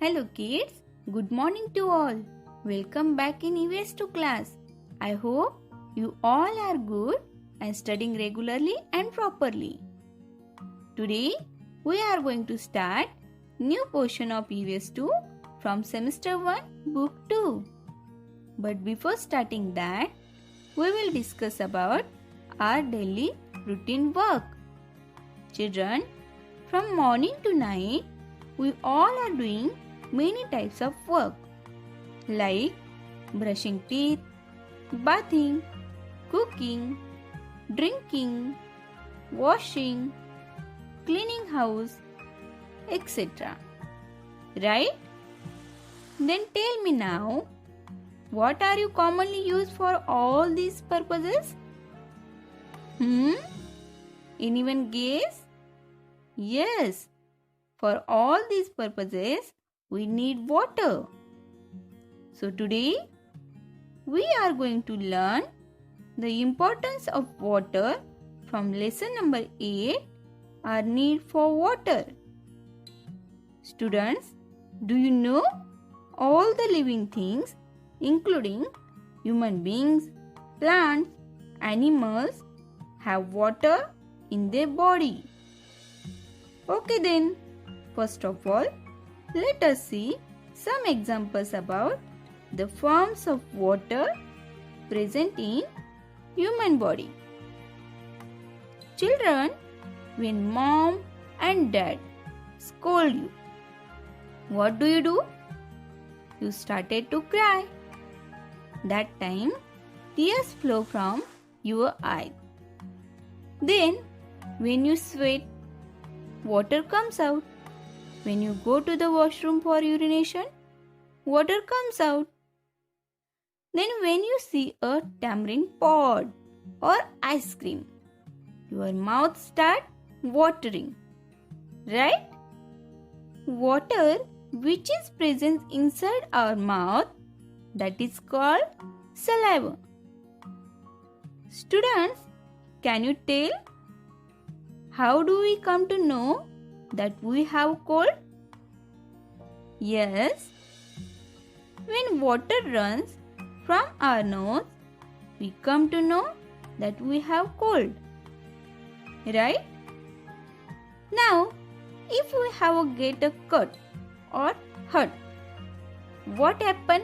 Hello kids, good morning to all. Welcome back in EVS to class. I hope you all are good and studying regularly and properly. Today we are going to start new portion of EVS 2 from semester 1 book 2. But before starting that, we will discuss about our daily routine work. Children, from morning to night, we all are doing many types of work like brushing teeth, bathing, cooking, drinking, washing, cleaning house, etc. Right? Then tell me now, what are you commonly used for all these purposes? Anyone guess? Yes, for all these purposes, we need water. So today, we are going to learn the importance of water from lesson number 8, our need for water. Students, do you know all the living things, including human beings, plants, animals, have water in their body? Okay then, first of all, let us see some examples about the forms of water present in human body. Children, when mom and dad scold you, what do? You started to cry. That time, tears flow from your eyes. Then, when you sweat, water comes out. When you go to the washroom for urination, water comes out. Then when you see a tamarind pod or ice cream, your mouth starts watering. Right? Water which is present inside our mouth, that is called saliva. Students, can you tell how do we come to know that we have cold? Yes, when water runs from our nose, we come to know that we have cold. Right? Now, if we have get a cut or hurt, what happen?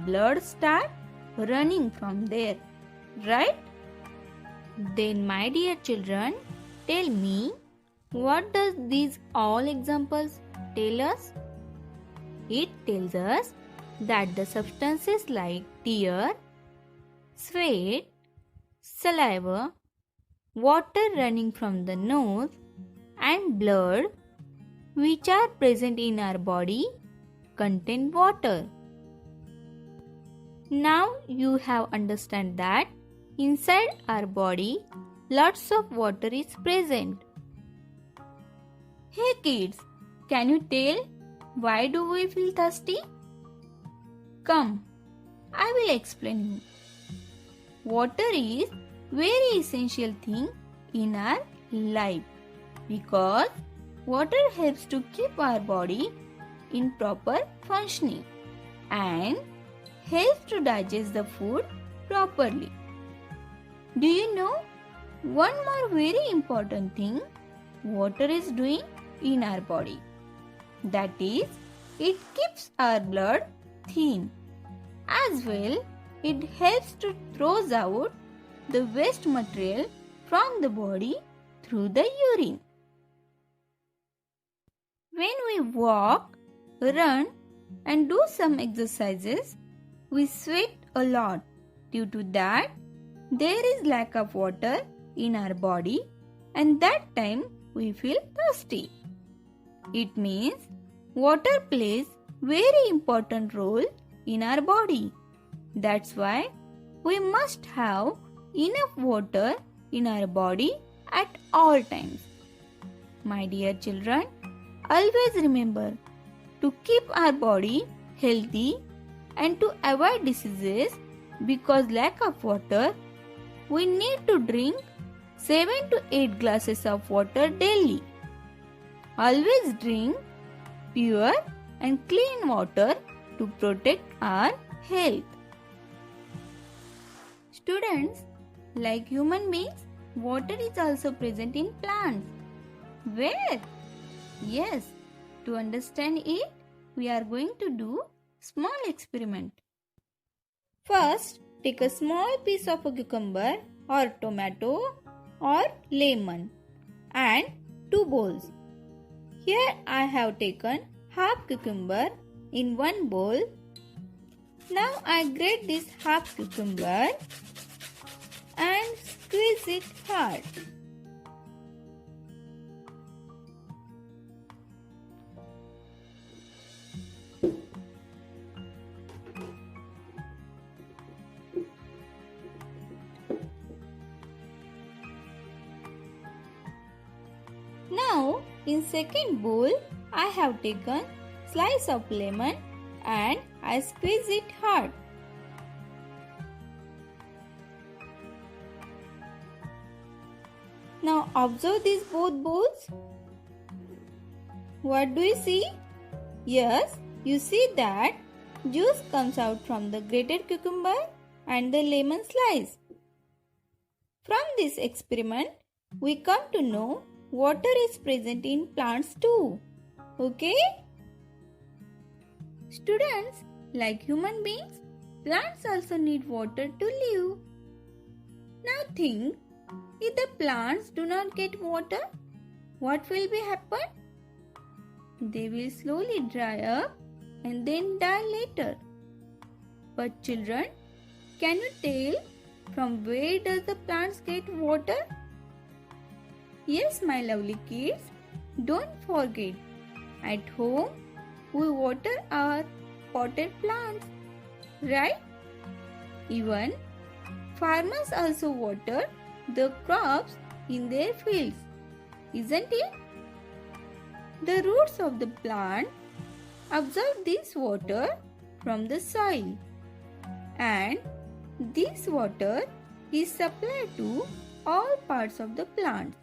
Blood start running from there. Right? Then my dear children, tell me, what does these all examples tell us? It tells us that the substances like tear, sweat, saliva, water running from the nose and blood which are present in our body contain water. Now you have understand that inside our body lots of water is present. Hey kids, can you tell why do we feel thirsty? Come, I will explain you. Water is very essential thing in our life because water helps to keep our body in proper functioning and helps to digest the food properly. Do you know one more very important thing water is doing in our body? That is, it keeps our blood thin. As well, it helps to throw out the waste material from the body through the urine. When we walk, run and do some exercises, we sweat a lot. Due to that, there is lack of water in our body and that time we feel thirsty. It means water plays very important role in our body. That's why we must have enough water in our body at all times. My dear children, always remember to keep our body healthy and to avoid diseases because lack of water, we need to drink 7 to 8 glasses of water daily. Always drink pure and clean water to protect our health. Students, like human beings, water is also present in plants. Where? Yes, to understand it, we are going to do small experiment. First, take a small piece of a cucumber or tomato or lemon and 2 bowls. Here I have taken half cucumber in 1 bowl. Now I grate this half cucumber and squeeze it hard. Now in second bowl I have taken slice of lemon and I squeeze it hard. Now observe these both bowls. What do you see? Yes, you see that juice comes out from the grated cucumber and the lemon slice. From this experiment, we come to know water is present in plants too. Okay? Students, like human beings, plants also need water to live. Now think, if the plants do not get water, what will be happen? They will slowly dry up and then die later. But children, can you tell from where does the plants get water? Yes, my lovely kids, don't forget, at home we water our potted plants, right? Even farmers also water the crops in their fields, isn't it? The roots of the plant absorb this water from the soil, and this water is supplied to all parts of the plants.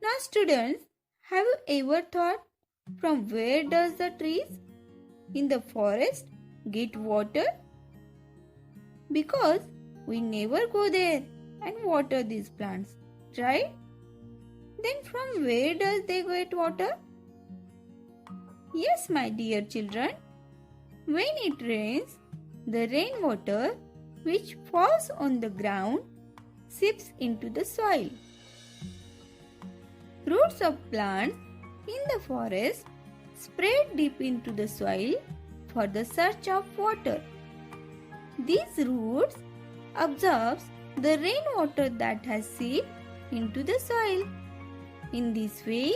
Now students, have you ever thought from where does the trees in the forest get water? Because we never go there and water these plants, right? Then from where does they get water? Yes, my dear children, when it rains, the rainwater which falls on the ground seeps into the soil. Roots of plants in the forest spread deep into the soil for the search of water. These roots absorbs the rainwater that has seeped into the soil. In this way,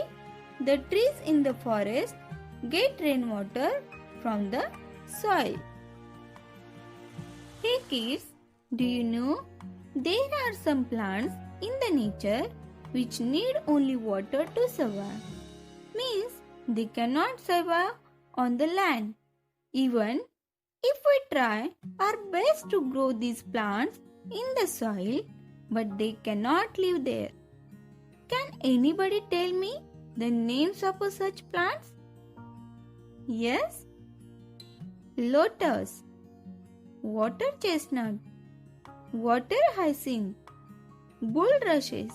the trees in the forest get rainwater from the soil. Hey kids, do you know there are some plants in the nature which need only water to survive? Means they cannot survive on the land. Even if we try our best to grow these plants in the soil, but they cannot live there. Can anybody tell me the names of such plants? Yes? Lotus, water chestnut, water hyacinth, bulrushes,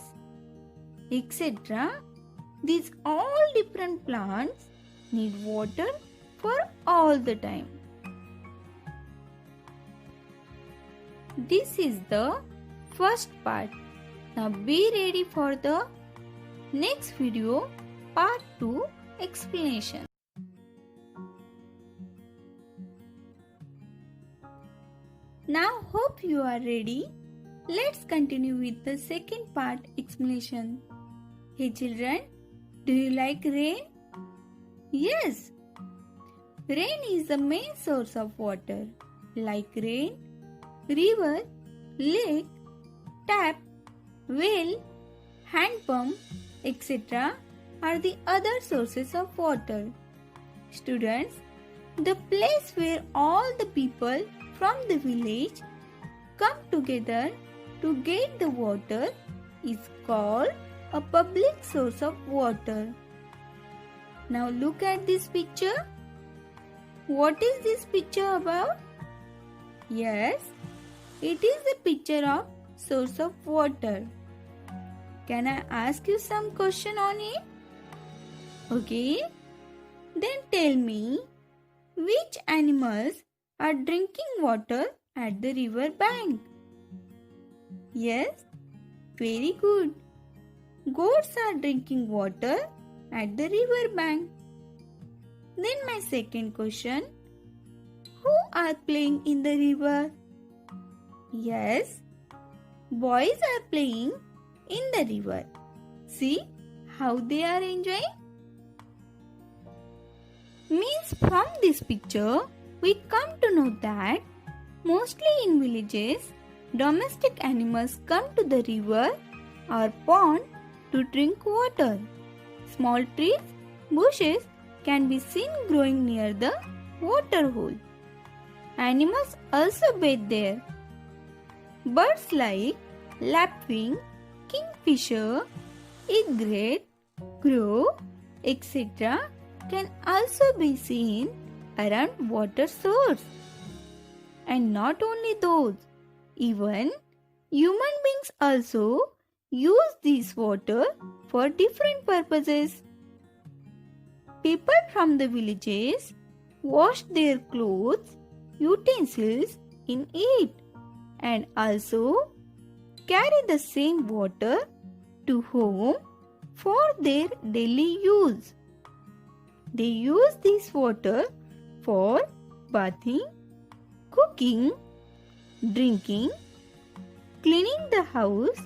etc. These all different plants need water for all the time. This is the first part. Now be ready for the next video, part 2 explanation. Now hope you are ready. Let's continue with the second part explanation. Hey children, do you like rain? Yes. Rain is the main source of water. Like rain, river, lake, tap, well, hand pump, etc. are the other sources of water. Students, the place where all the people from the village come together to get the water is called a public source of water. Now look at this picture. What is this picture about? Yes, it is a picture of source of water. Can I ask you some question on it? Okay. Then tell me, which animals are drinking water at the river bank? Yes, very good. Goats are drinking water at the river bank. Then my second question, who are playing in the river? Yes, boys are playing in the river. See how they are enjoying? Means from this picture, we come to know that mostly in villages, domestic animals come to the river or pond to drink water. Small trees, bushes can be seen growing near the water hole. Animals also bathe there. Birds like lapwing, kingfisher, egret, crow, etc. can also be seen around water source. And not only those, even human beings also use this water for different purposes. People from the villages wash their clothes, utensils in it and also carry the same water to home for their daily use. They use this water for bathing, cooking, drinking, cleaning the house,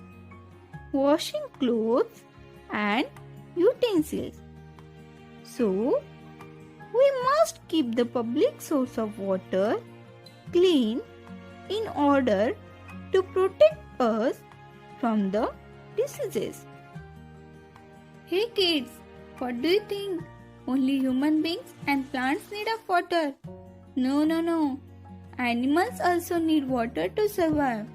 washing clothes and utensils. So, we must keep the public source of water clean in order to protect us from the diseases. Hey kids, what do you think? Only human beings and plants need of water? No. Animals also need water to survive.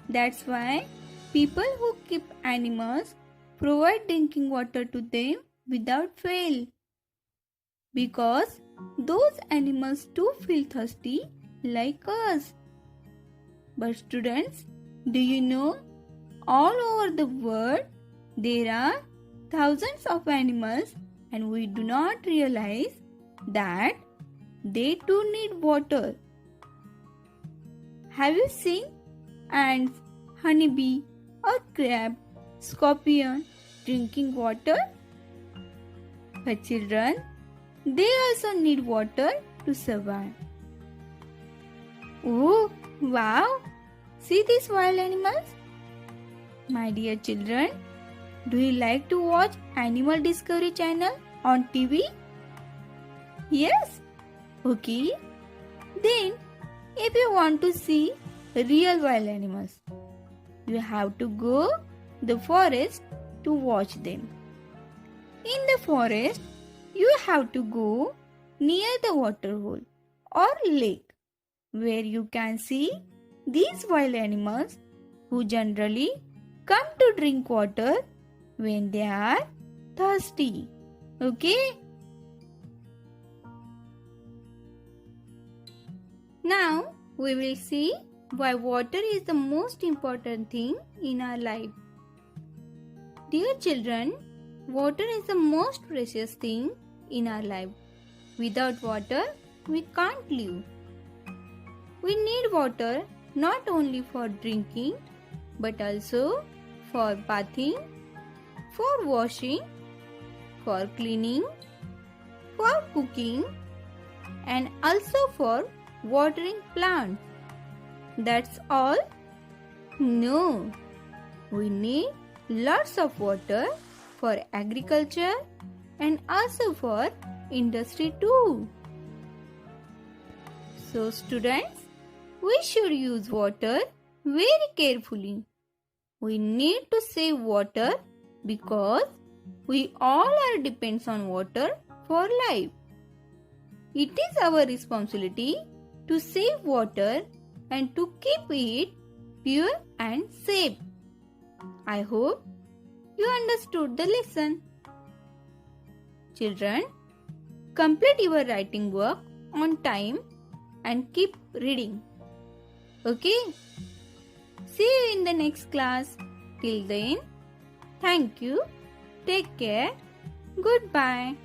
That's why people who keep animals provide drinking water to them without fail. Because those animals too feel thirsty like us. But students, do you know all over the world there are thousands of animals and we do not realize that they too need water. Have you seen ants, honeybee or crab, scorpion drinking water? But children, they also need water to survive. Oh, wow! See these wild animals? My dear children, do you like to watch Animal Discovery channel on TV? Yes? Okay. Then, if you want to see real wild animals, you have to go the forest to watch them. In the forest, you have to go near the water hole or lake where you can see these wild animals who generally come to drink water when they are thirsty. Okay? Now we will see why water is the most important thing in our life. Dear children, water is the most precious thing in our life. Without water, we can't live. We need water not only for drinking but also for bathing, for washing, for cleaning, for cooking and also for watering plants. That's all? No. We need lots of water for agriculture and also for industry too. So students, we should use water very carefully. We need to save water because we all are depends on water for life. It is our responsibility to save water and to keep it pure and safe. I hope you understood the lesson. Children, complete your writing work on time and keep reading. Okay? See you in the next class. Till then, thank you. Take care. Goodbye.